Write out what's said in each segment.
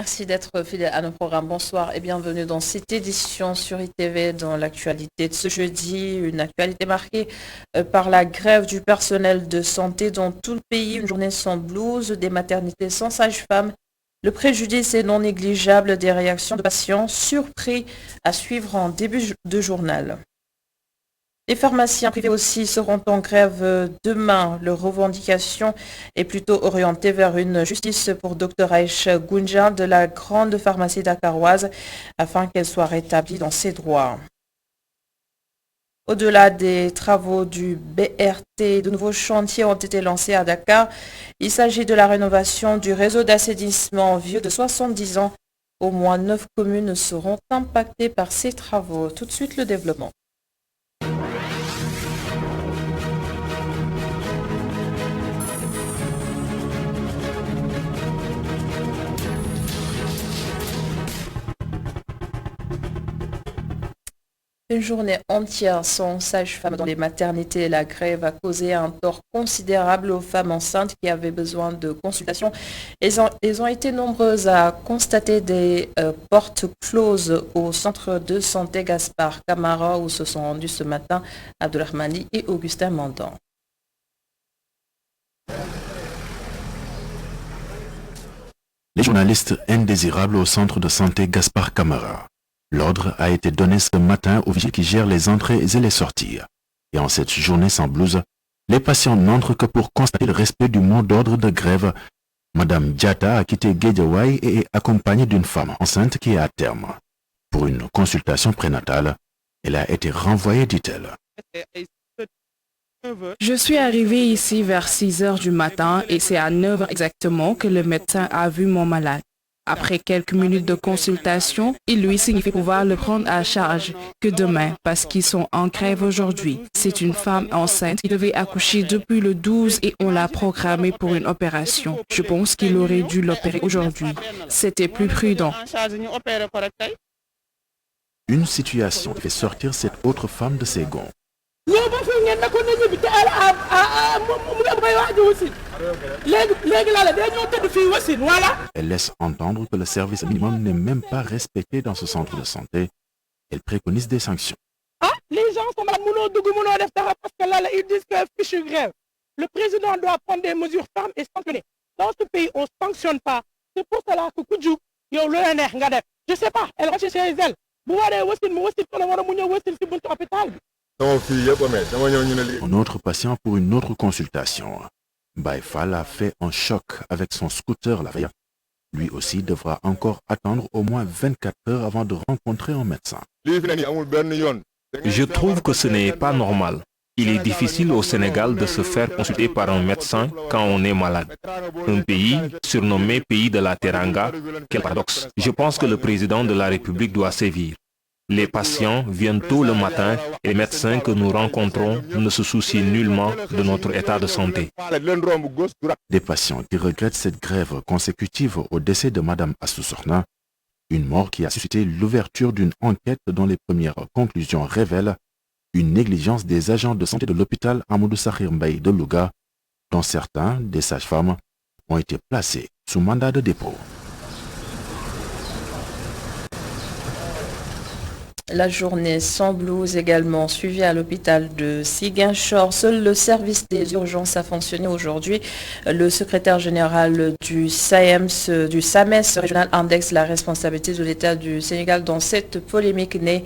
Merci d'être fidèle à nos programmes. Bonsoir et bienvenue dans cette édition sur ITV dans l'actualité de ce jeudi. Une actualité marquée par la grève du personnel de santé dans tout le pays. Une journée sans blouse, des maternités sans sage-femme. Le préjudice est non négligeable des réactions de patients surpris à suivre en début de journal. Les pharmaciens privés aussi seront en grève demain. Leur revendication est plutôt orientée vers une justice pour Dr Aïcha Gounja de la grande pharmacie dakaroise afin qu'elle soit rétablie dans ses droits. Au-delà des travaux du BRT, de nouveaux chantiers ont été lancés à Dakar. Il s'agit de la rénovation du réseau d'assainissement vieux de 70 ans. Au moins 9 communes seront impactées par ces travaux. Tout de suite, le développement. Une journée entière sans sage-femme dans les maternités. La grève a causé un tort considérable aux femmes enceintes qui avaient besoin de consultations. Elles ont été nombreuses à constater des portes closes au centre de santé Gaspard Camara où se sont rendus ce matin Abdelrahmani et Augustin Mandan. Les journalistes indésirables au centre de santé Gaspard Camara. L'ordre a été donné ce matin aux vigiles qui gèrent les entrées et les sorties. Et en cette journée sans blouse, les patients n'entrent que pour constater le respect du mot d'ordre de grève. Madame Diatta a quitté Guédiawaye et est accompagnée d'une femme enceinte qui est à terme. Pour une consultation prénatale, elle a été renvoyée, dit-elle. Je suis arrivée ici vers 6 heures du matin et c'est à 9 heures exactement que le médecin a vu mon malade. Après quelques minutes de consultation, il lui signifie pouvoir le prendre à charge que demain parce qu'ils sont en grève aujourd'hui. C'est une femme enceinte qui devait accoucher depuis le 12 et on l'a programmée pour une opération. Je pense qu'il aurait dû l'opérer aujourd'hui. C'était plus prudent. Une situation qui fait sortir cette autre femme de ses gonds. Elle laisse entendre que le service minimum n'est même pas respecté dans ce centre de santé. Elle préconise des sanctions. Les gens sont malades, parce que là, ils disent que fichu grève. Le président doit prendre des mesures fermes et sanctionner. Dans ce pays, on ne sanctionne pas. C'est pour cela que Koudjou, je ne sais pas, elle rentre chez elle. Un autre patient pour une autre consultation. Baïfal a fait un choc avec son scooter la veille. Lui aussi devra encore attendre au moins 24 heures avant de rencontrer un médecin. Je trouve que ce n'est pas normal. Il est difficile au Sénégal de se faire consulter par un médecin quand on est malade. Un pays surnommé pays de la Teranga, quel paradoxe. Je pense que le président de la République doit sévir. Les patients viennent tôt le matin et les médecins que nous rencontrons ne se soucient nullement de notre état de santé. Des patients qui regrettent cette grève consécutive au décès de Madame Assou Sorna, une mort qui a suscité l'ouverture d'une enquête dont les premières conclusions révèlent une négligence des agents de santé de l'hôpital Amadou Sakhir Mbaye de Louga, dont certains, des sages-femmes, ont été placés sous mandat de dépôt. La journée sans blouse également suivie à l'hôpital de Ziguinchor. Seul le service des urgences a fonctionné aujourd'hui. Le secrétaire général du SAMES régional indexe la responsabilité de l'État du Sénégal dans cette polémique née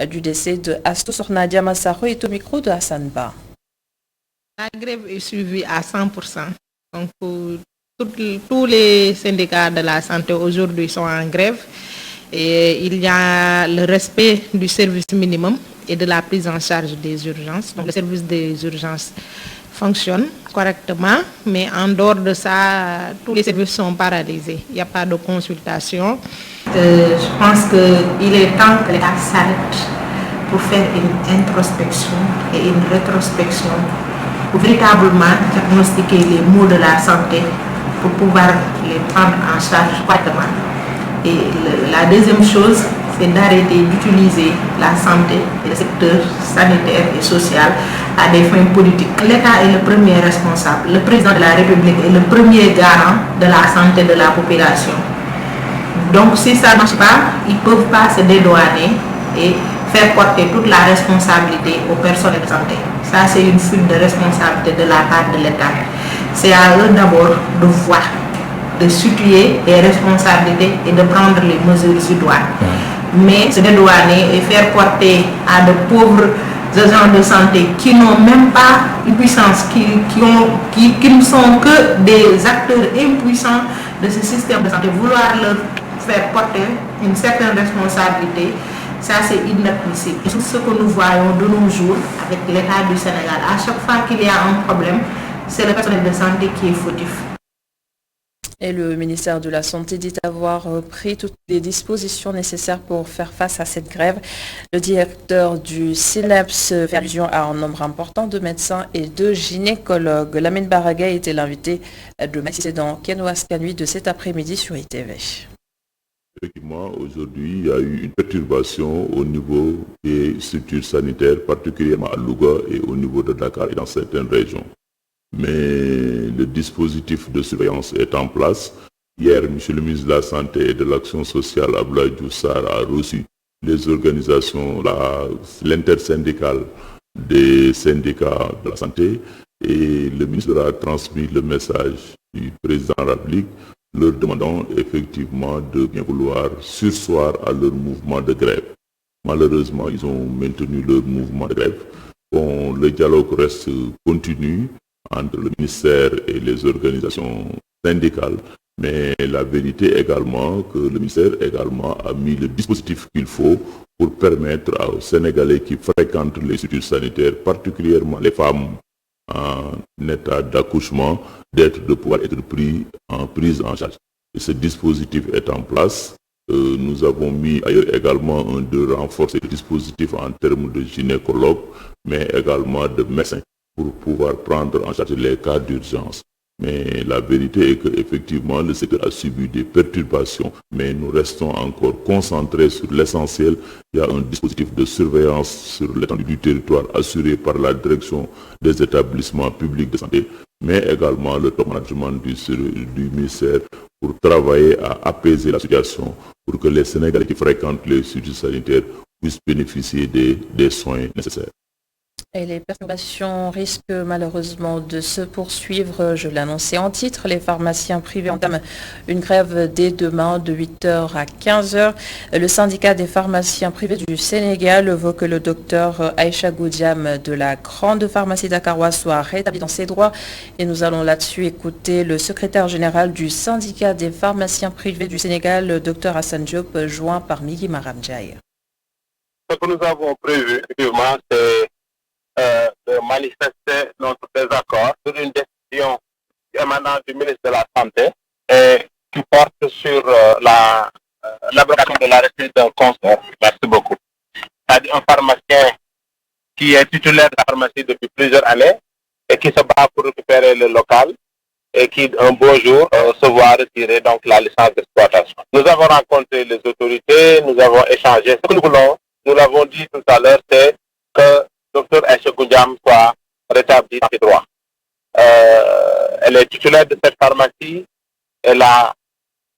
du décès de Astou Sorna Diamassaro et au micro de Hassan Ba. La grève est suivie à 100%. Donc tous les syndicats de la santé aujourd'hui sont en grève. Et il y a le respect du service minimum et de la prise en charge des urgences. Donc le service des urgences fonctionne correctement, mais en dehors de ça, tous les services sont paralysés. Il n'y a pas de consultation. Je pense qu'il est temps que l'État s'arrête pour faire une introspection et une rétrospection pour véritablement diagnostiquer les maux de la santé pour pouvoir les prendre en charge correctement. Et la deuxième chose, c'est d'arrêter d'utiliser la santé et le secteur sanitaire et social à des fins politiques. L'État est le premier responsable. Le président de la République est le premier garant de la santé de la population. Donc si ça ne marche pas, ils ne peuvent pas se dédouaner et faire porter toute la responsabilité au personnel de santé. Ça, c'est une fuite de responsabilité de la part de l'État. C'est à eux d'abord de voir, de situer les responsabilités et de prendre les mesures idoines. Mais se dédouaner et faire porter à de pauvres agents de santé qui n'ont même pas une puissance, qui ne sont que des acteurs impuissants de ce système de santé, vouloir leur faire porter une certaine responsabilité, ça c'est inadmissible. Et c'est ce que nous voyons de nos jours avec l'État du Sénégal. À chaque fois qu'il y a un problème, c'est le personnel de santé qui est fautif. Et le ministère de la Santé dit avoir pris toutes les dispositions nécessaires pour faire face à cette grève. Le directeur du SNEPS fait allusion à un nombre important de médecins et de gynécologues. Lamine Baraga était l'invité de Mathis dans Kenouas Kanui de cet après-midi sur ITV. Effectivement, aujourd'hui, il y a eu une perturbation au niveau des structures sanitaires, particulièrement à Louga et au niveau de Dakar et dans certaines régions. Mais le dispositif de surveillance est en place. Hier, M. le ministre de la Santé et de l'Action sociale, Abdoulaye Diouf Sarr, a reçu les organisations, l'intersyndicale des syndicats de la santé, et le ministre leur a transmis le message du président de la République, leur demandant effectivement de bien vouloir surseoir à leur mouvement de grève. Malheureusement, ils ont maintenu leur mouvement de grève. Bon, le dialogue reste continu entre le ministère et les organisations syndicales, mais la vérité également que le ministère également a mis le dispositif qu'il faut pour permettre aux Sénégalais qui fréquentent les structures sanitaires, particulièrement les femmes en état d'accouchement, de pouvoir être prise en charge. Et ce dispositif est en place. Nous avons mis ailleurs également de renforcer le dispositif en termes de gynécologues, mais également de médecins, pour pouvoir prendre en charge les cas d'urgence. Mais la vérité est qu'effectivement, le secteur a subi des perturbations, mais nous restons encore concentrés sur l'essentiel. Il y a un dispositif de surveillance sur l'étendue du territoire assuré par la direction des établissements publics de santé, mais également le top management du ministère pour travailler à apaiser la situation, pour que les Sénégalais qui fréquentent les structures sanitaires puissent bénéficier des soins nécessaires. Et les perturbations risquent malheureusement de se poursuivre. Je l'ai annoncé en titre, les pharmaciens privés entament une grève dès demain de 8h à 15h. Le syndicat des pharmaciens privés du Sénégal veut que le docteur Aïcha Goudiam de la grande pharmacie dakaroise soit rétabli dans ses droits. Et nous allons là-dessus écouter le secrétaire général du syndicat des pharmaciens privés du Sénégal, le docteur Hassan Diop, joint par Migui Maramdjaï. Ce que nous avons prévu, effectivement, c'est de manifester notre désaccord sur une décision émanant du ministre de la Santé et qui porte sur l'abrogation de l'arrêté d'un concert. Merci beaucoup. C'est-à-dire un pharmacien qui est titulaire de la pharmacie depuis plusieurs années et qui se bat pour récupérer le local et qui, un beau jour, se voit retirer donc la licence d'exploitation. Nous avons rencontré les autorités, nous avons échangé. Ce que nous voulons, nous l'avons dit tout à l'heure, c'est que Dr Aïcha Goudiam soit rétabli dans ses droits. Elle est titulaire de cette pharmacie. Elle a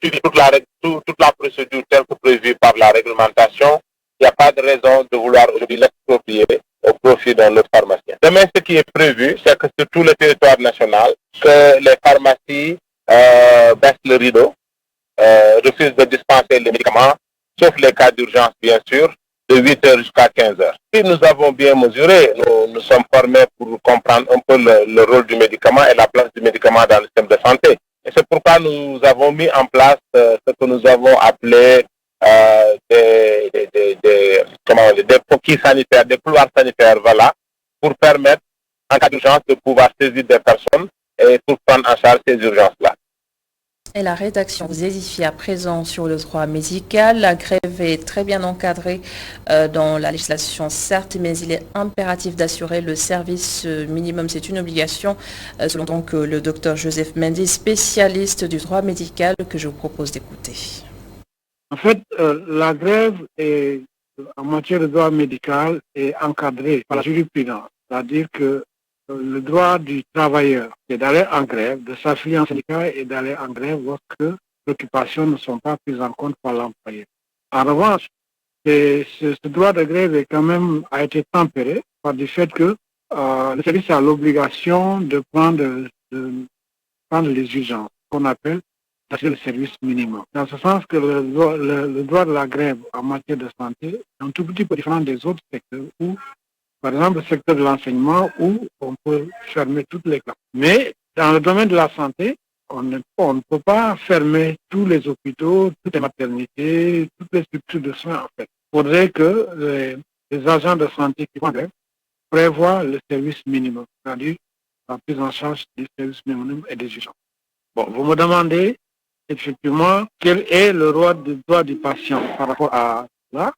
suivi toute la procédure telle que prévue par la réglementation. Il n'y a pas de raison de vouloir aujourd'hui l'exproprier au profit d'un autre pharmacien. Demain, ce qui est prévu, c'est que sur tout le territoire national, que les pharmacies baissent le rideau, refusent de dispenser les médicaments, sauf les cas d'urgence, bien sûr, de 8h jusqu'à 15h. Si nous avons bien mesuré, nous sommes formés pour comprendre un peu le rôle du médicament et la place du médicament dans le système de santé. Et c'est pourquoi nous avons mis en place ce que nous avons appelé des coquilles sanitaires, des couloirs sanitaires, voilà, pour permettre, en cas d'urgence, de pouvoir saisir des personnes et pour prendre en charge ces urgences-là. Et la rédaction vous édifie à présent sur le droit médical. La grève est très bien encadrée dans la législation, certes, mais il est impératif d'assurer le service minimum. C'est une obligation, selon donc le docteur Joseph Mendy, spécialiste du droit médical, que je vous propose d'écouter. En fait, la grève en matière de droit médical est encadrée par la jurisprudence, c'est-à-dire que le droit du travailleur est d'aller en grève, de s'affilier en syndicat et d'aller en grève lorsque préoccupations ne sont pas prises en compte par l'employeur. En revanche, ce droit de grève a été tempéré par du fait que le service a l'obligation de prendre les urgences, qu'on appelle le service minimum. Dans ce sens que le droit de la grève en matière de santé est un tout petit peu différent des autres secteurs où, par exemple, le secteur de l'enseignement où on peut fermer toutes les classes. Mais dans le domaine de la santé, on ne peut pas fermer tous les hôpitaux, toutes les maternités, toutes les structures de soins en fait. Il faudrait que les agents de santé qui font grève prévoient le service minimum, c'est-à-dire la prise en charge du service minimum et des urgences. Bon, vous me demandez effectivement quel est le droit du patient par rapport à cela.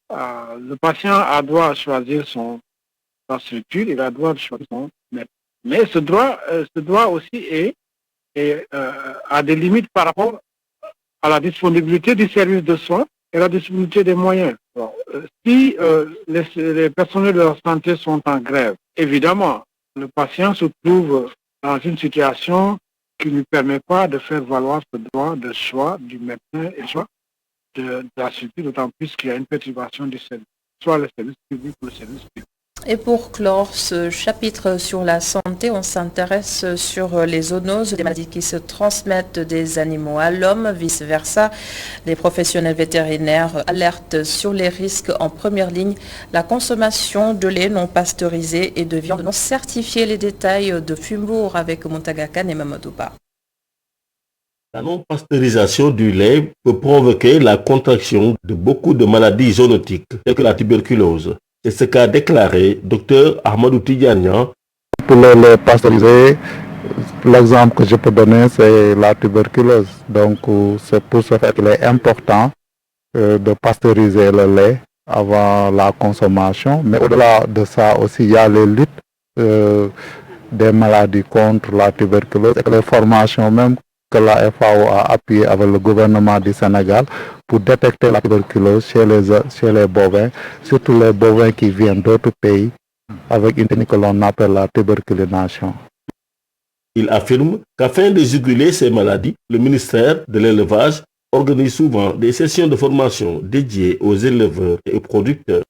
Le patient a droit à choisir sa structure, il a droit de choisir son maître. Mais ce droit aussi a des limites par rapport à la disponibilité du service de soins et la disponibilité des moyens. Bon, si les personnels de la santé sont en grève, évidemment, le patient se trouve dans une situation qui ne lui permet pas de faire valoir ce droit de choix du médecin et choix de la structure, d'autant plus qu'il y a une perturbation du service, soit le service public ou le service privé. Et pour clore ce chapitre sur la santé, on s'intéresse sur les zoonoses, des maladies qui se transmettent des animaux à l'homme, vice-versa. Les professionnels vétérinaires alertent sur les risques en première ligne, la consommation de lait non pasteurisé et de viande non certifiée. Les détails de Fumbourg avec Montaga Khan et Mamadou Ba. La non-pasteurisation du lait peut provoquer la contraction de beaucoup de maladies zoonotiques, telles que la tuberculose. C'est ce qu'a déclaré Dr Ahmadou Tidjanian. Pour le lait pasteurisé, l'exemple que je peux donner, c'est la tuberculose. Donc, c'est pour ce fait qu'il est important de pasteuriser le lait avant la consommation. Mais au-delà de ça aussi, il y a les luttes des maladies contre la tuberculose et les formations même que la FAO a appuyé avec le gouvernement du Sénégal pour détecter la tuberculose chez les bovins, surtout les bovins qui viennent d'autres pays, avec une technique que l'on appelle la tuberculination. Il affirme qu'afin de juguler ces maladies, le ministère de l'élevage organise souvent des sessions de formation dédiées aux éleveurs et aux producteurs.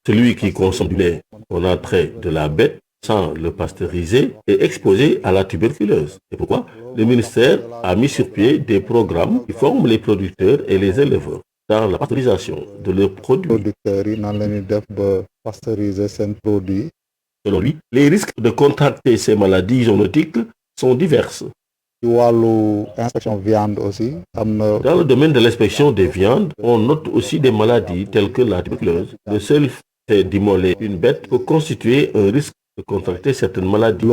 Celui qui consomme du lait en entrée de la bête sans le pasteuriser est exposé à la tuberculose. C'est pourquoi le ministère a mis sur pied des programmes qui forment les producteurs et les éleveurs dans la pasteurisation de leurs produits. Selon lui, les risques de contracter ces maladies zoonotiques sont diverses. Dans le domaine de l'inspection des viandes, on note aussi des maladies telles que la tuberculose. Le seul fait d'immoler une bête peut constituer un risque de contracter certaines maladies.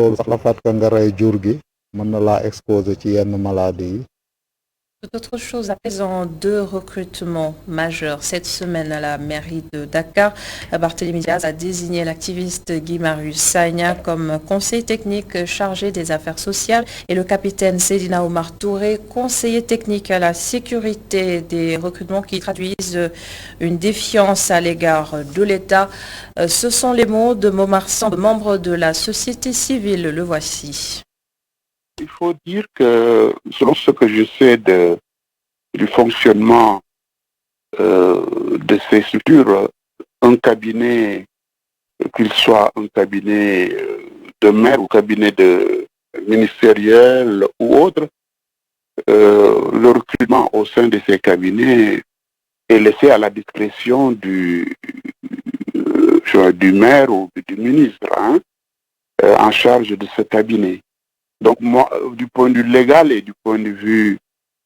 Autre chose, à présent, 2 recrutements majeurs cette semaine à la mairie de Dakar. Barthélémy Diaz a désigné l'activiste Guy-Marius Sagna comme conseiller technique chargé des affaires sociales et le capitaine Seydina Omar Touré, conseiller technique à la sécurité. Des recrutements qui traduisent une défiance à l'égard de l'État. Ce sont les mots de Momar Samb, membre de la société civile. Le voici. Il faut dire que, selon ce que je sais du fonctionnement de ces structures, un cabinet, qu'il soit un cabinet de maire ou cabinet de ministériel ou autre, le recrutement au sein de ces cabinets est laissé à la discrétion du maire ou du ministre en charge de ce cabinet. Donc moi, du point de vue légal et du point de vue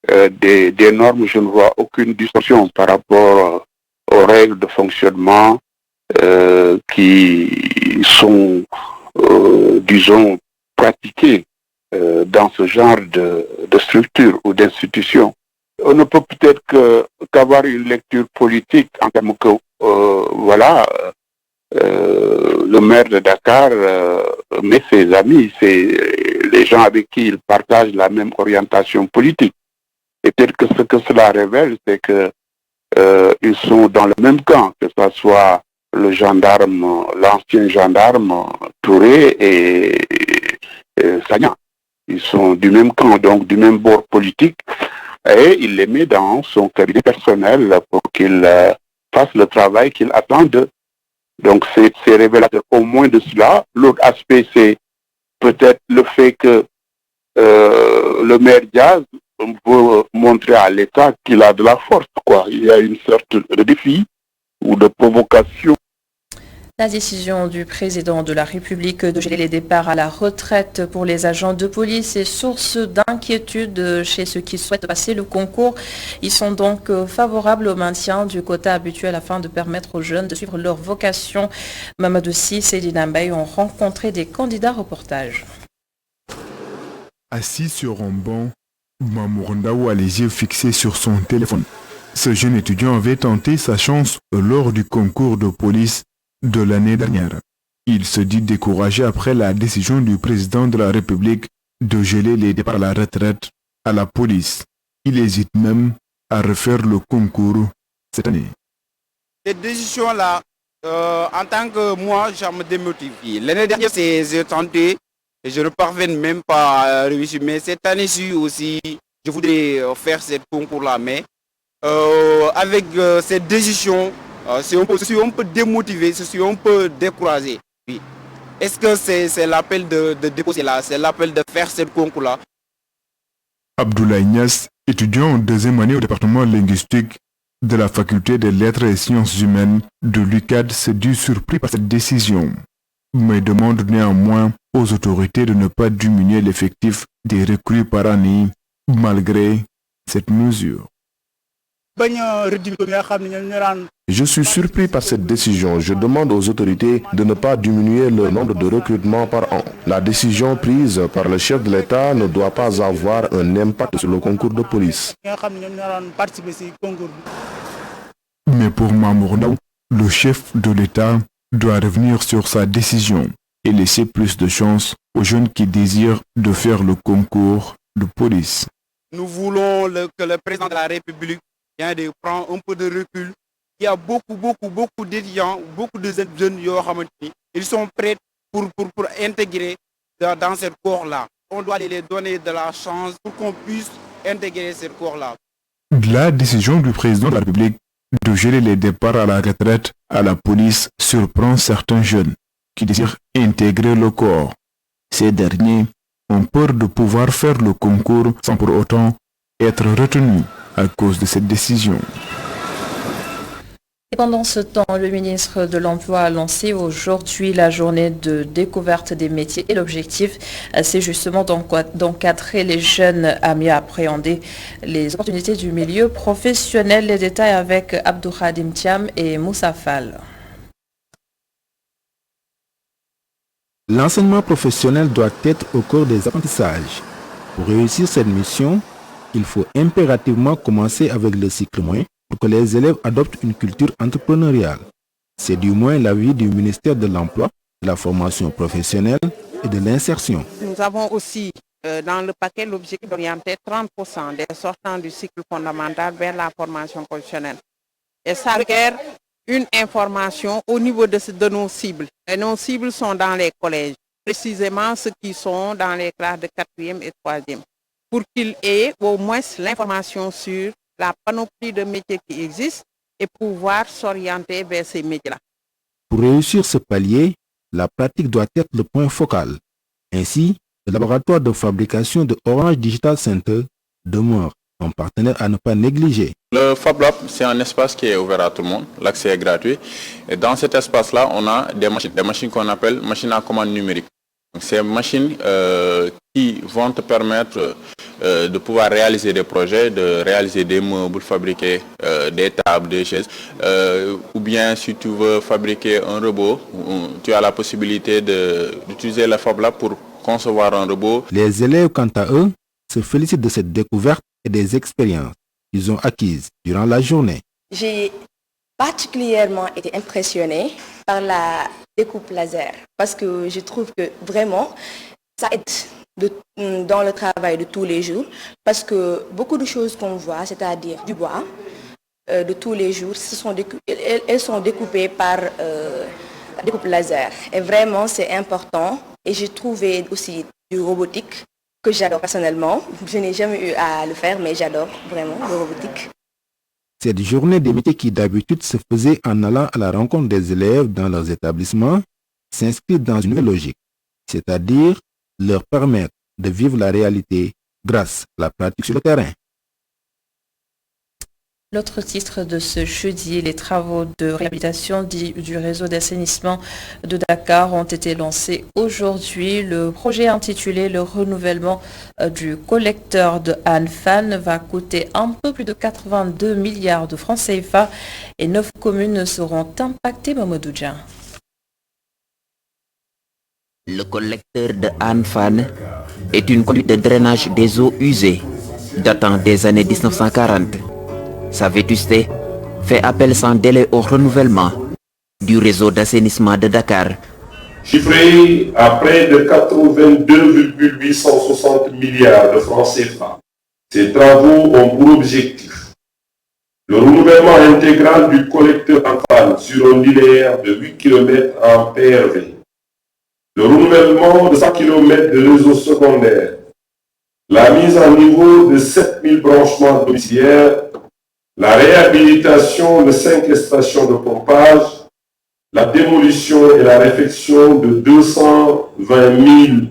des normes, je ne vois aucune distorsion par rapport aux règles de fonctionnement qui sont, disons, pratiquées dans ce genre de structure ou d'institution. On ne peut peut-être qu'avoir une lecture politique en termes que, le maire de Dakar met ses amis, les gens avec qui il partage la même orientation politique. Et peut-être que ce que cela révèle, c'est que ils sont dans le même camp, que ce soit l'ancien gendarme Touré et Sagna. ils sont du même camp, donc du même bord politique, et il les met dans son cabinet personnel pour qu'ils fassent le travail qu'il attend d'eux. Donc c'est révélateur au moins de cela. L'autre aspect, c'est peut-être le fait que le maire Diaz veut montrer à l'État qu'il a de la force, quoi. Il y a une sorte de défi ou de provocation. La décision du président de la République de geler les départs à la retraite pour les agents de police est source d'inquiétude chez ceux qui souhaitent passer le concours. Ils sont donc favorables au maintien du quota habituel afin de permettre aux jeunes de suivre leur vocation. Mamadou Si et Dina Mbaye ont rencontré des candidats reportage. Assis sur un banc, Mamour Ndaou a les yeux fixés sur son téléphone. Ce jeune étudiant avait tenté sa chance lors du concours de police de l'année dernière. Il se dit découragé après la décision du président de la République de geler les départs à la retraite à la police. Il hésite même à refaire le concours cette année. Cette décision-là, en tant que moi, ça me démotive. L'année dernière, j'ai tenté et je ne parviens même pas à réussir. Mais cette année-ci aussi, je voudrais faire ce concours-là. Mais avec cette décision, je suis un peu démotivé, je suis un peu découragé. Oui. Est-ce que c'est l'appel de déposer là, c'est l'appel de faire ce concours-là? Abdoulaye Niass, étudiant en deuxième année au département linguistique de la faculté des lettres et sciences humaines de l'UCAD, s'est dit surpris par cette décision, mais demande néanmoins aux autorités de ne pas diminuer l'effectif des recrues par année malgré cette mesure. Je suis surpris par cette décision. Je demande aux autorités de ne pas diminuer le nombre de recrutements par an. La décision prise par le chef de l'État ne doit pas avoir un impact sur le concours de police. Mais pour Mamour Ndaou, le chef de l'État doit revenir sur sa décision et laisser plus de chance aux jeunes qui désirent de faire le concours de police. Nous voulons que le président de la République vienne de prendre un peu de recul. Il y a beaucoup d'étudiants, beaucoup de jeunes, ils sont prêts pour intégrer dans ce corps-là. On doit les donner de la chance pour qu'on puisse intégrer ce corps-là. La décision du président de la République de geler les départs à la retraite à la police surprend certains jeunes qui désirent intégrer le corps. Ces derniers ont peur de pouvoir faire le concours sans pour autant être retenus à cause de cette décision. Et pendant ce temps, le ministre de l'Emploi a lancé aujourd'hui la journée de découverte des métiers et l'objectif, c'est justement d'encadrer les jeunes à mieux appréhender les opportunités du milieu professionnel. Les détails avec Abdouradim Thiam et Moussa Fall. L'enseignement professionnel doit être au cœur des apprentissages. Pour réussir cette mission, il faut impérativement commencer avec le cycle moyen pour que les élèves adoptent une culture entrepreneuriale. C'est du moins l'avis du ministère de l'Emploi, de la formation professionnelle et de l'insertion. Nous avons aussi dans le paquet l'objectif d'orienter 30% des sortants du cycle fondamental vers la formation professionnelle. Et ça requiert une information au niveau de nos cibles. Et nos cibles sont dans les collèges, précisément ceux qui sont dans les classes de 4e et 3e, pour qu'ils aient au moins l'information sur la panoplie de métiers qui existent et pouvoir s'orienter vers ces métiers-là. Pour réussir ce palier, la pratique doit être le point focal. Ainsi, le laboratoire de fabrication de Orange Digital Center demeure un partenaire à ne pas négliger. Le Fab Lab, c'est un espace qui est ouvert à tout le monde, l'accès est gratuit. Et dans cet espace-là, on a des machines qu'on appelle machines à commande numérique. Donc, ces machines qui vont te permettre de pouvoir réaliser des projets, de réaliser des meubles, fabriquer des tables, des chaises. Ou bien si tu veux fabriquer un robot, tu as la possibilité d'utiliser le Fab Lab pour concevoir un robot. Les élèves, quant à eux, se félicitent de cette découverte et des expériences qu'ils ont acquises durant la journée. J'ai particulièrement été impressionnée par la découpe laser parce que je trouve que vraiment ça aide dans le travail de tous les jours parce que beaucoup de choses qu'on voit, c'est-à-dire du bois de tous les jours, elles sont découpées par la découpe laser et vraiment c'est important. Et j'ai trouvé aussi du robotique que j'adore personnellement. Je n'ai jamais eu à le faire, mais j'adore vraiment le robotique. Cette journée des métiers qui d'habitude se faisait en allant à la rencontre des élèves dans leurs établissements s'inscrit dans une nouvelle logique, c'est-à-dire leur permettre de vivre la réalité grâce à la pratique sur le terrain. L'autre titre de ce jeudi, les travaux de réhabilitation du réseau d'assainissement de Dakar ont été lancés aujourd'hui. Le projet intitulé Le renouvellement du collecteur de Han Fan va coûter un peu plus de 82 milliards de francs CFA et 9 communes seront impactées, Mamadou Dia. Le collecteur de Han Fan est une conduite de drainage des eaux usées datant des années 1940. Sa vétusté fait appel sans délai au renouvellement du réseau d'assainissement de Dakar. Chiffré à près de 82,860 milliards de francs CFA, ces travaux ont pour objectif le renouvellement intégral du collecteur en panne sur un linéaire de 8 km en PRV, le renouvellement de 100 km de réseau secondaire, la mise en niveau de 7000 branchements domiciliaires, la réhabilitation de 5 stations de pompage, la démolition et la réfection de 220 000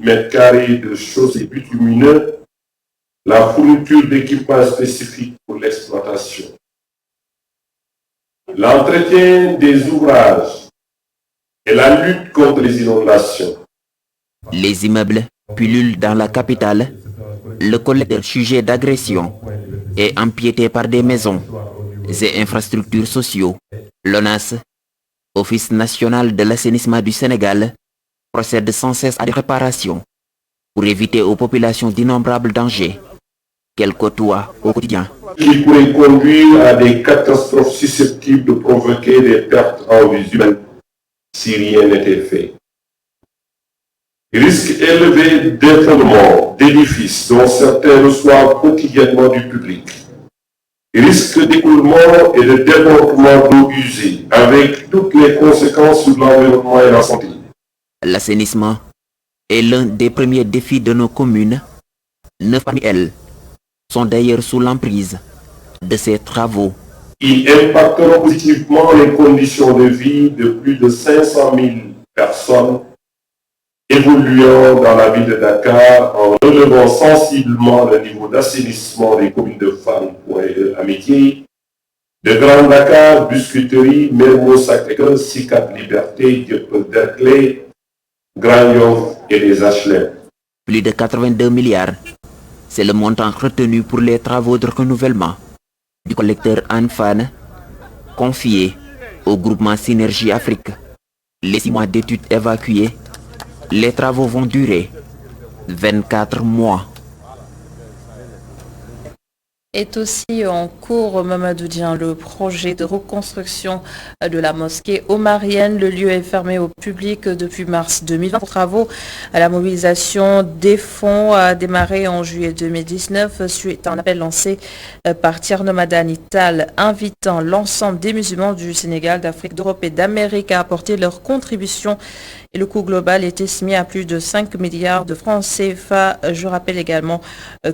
m² de chaussées bitumineuses, la fourniture d'équipements spécifiques pour l'exploitation, l'entretien des ouvrages et la lutte contre les inondations. Les immeubles pullulent dans la capitale. Le collecteur jugé d'agression est empiété par des maisons et infrastructures sociaux. L'ONAS, Office national de l'assainissement du Sénégal, procède sans cesse à des réparations pour éviter aux populations d'innombrables dangers qu'elles côtoient au quotidien. Qui pourrait conduire à des catastrophes susceptibles de provoquer des pertes en vies humaines si rien n'était fait. Risque élevé d'effondrement d'édifices dont certains reçoivent quotidiennement du public. Risque d'écoulement et de débordement d'eau usée avec toutes les conséquences sur l'environnement et la santé. L'assainissement est l'un des premiers défis de nos communes. 9 parmi elles sont d'ailleurs sous l'emprise de ces travaux. Ils impacteront positivement les conditions de vie de plus de 500 000 personnes évoluant dans la ville de Dakar en relevant sensiblement le niveau d'assainissement des communes de Fan, Amitié, de Grand Dakar, Biscuiterie, Mermoz Sacré-Cœur, Sicap Liberté, Dieuppeul-Derklé, Grand Yoff et les HLM. Plus de 82 milliards, c'est le montant retenu pour les travaux de renouvellement du collecteur Han Fan, confié au groupement Synergie Afrique. Les 6 mois d'études évacuées, les travaux vont durer 24 mois. Est aussi en cours, Mamadou Dian, le projet de reconstruction de la mosquée omarienne. Le lieu est fermé au public depuis mars 2020 pour travaux. La mobilisation des fonds a démarré en juillet 2019 suite à un appel lancé par Thierno Madani Tall invitant l'ensemble des musulmans du Sénégal, d'Afrique, d'Europe et d'Amérique à apporter leur contribution. Et le coût global est estimé à plus de 5 milliards de francs CFA. Je rappelle également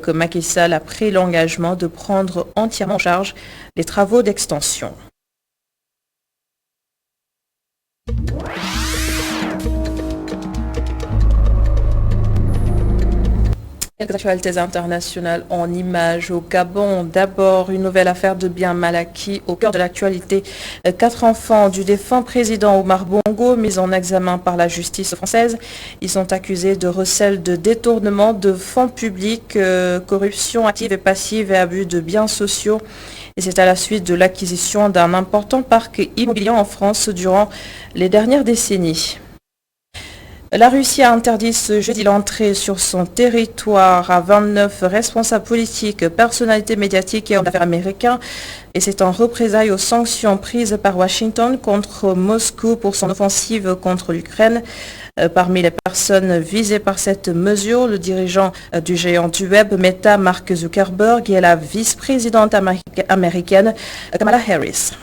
que Macky Sall a pris l'engagement de prendre entièrement en charge les travaux d'extension. Quelques actualités internationales en images au Gabon. D'abord, une nouvelle affaire de biens mal acquis au cœur de l'actualité. 4 enfants du défunt président Omar Bongo mis en examen par la justice française. Ils sont accusés de recel de détournement de fonds publics, corruption active et passive et abus de biens sociaux. Et c'est à la suite de l'acquisition d'un important parc immobilier en France durant les dernières décennies. La Russie a interdit ce jeudi l'entrée sur son territoire à 29 responsables politiques, personnalités médiatiques et hommes d'affaires américains. Et c'est en représailles aux sanctions prises par Washington contre Moscou pour son offensive contre l'Ukraine. Parmi les personnes visées par cette mesure, le dirigeant du géant du web Meta, Mark Zuckerberg, et la vice-présidente américaine Kamala Harris.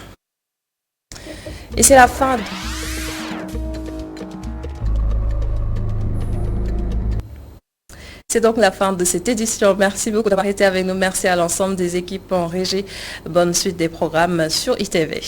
Et c'est la fin. C'est donc la fin de cette édition. Merci beaucoup d'avoir été avec nous. Merci à l'ensemble des équipes en régie. Bonne suite des programmes sur ITV.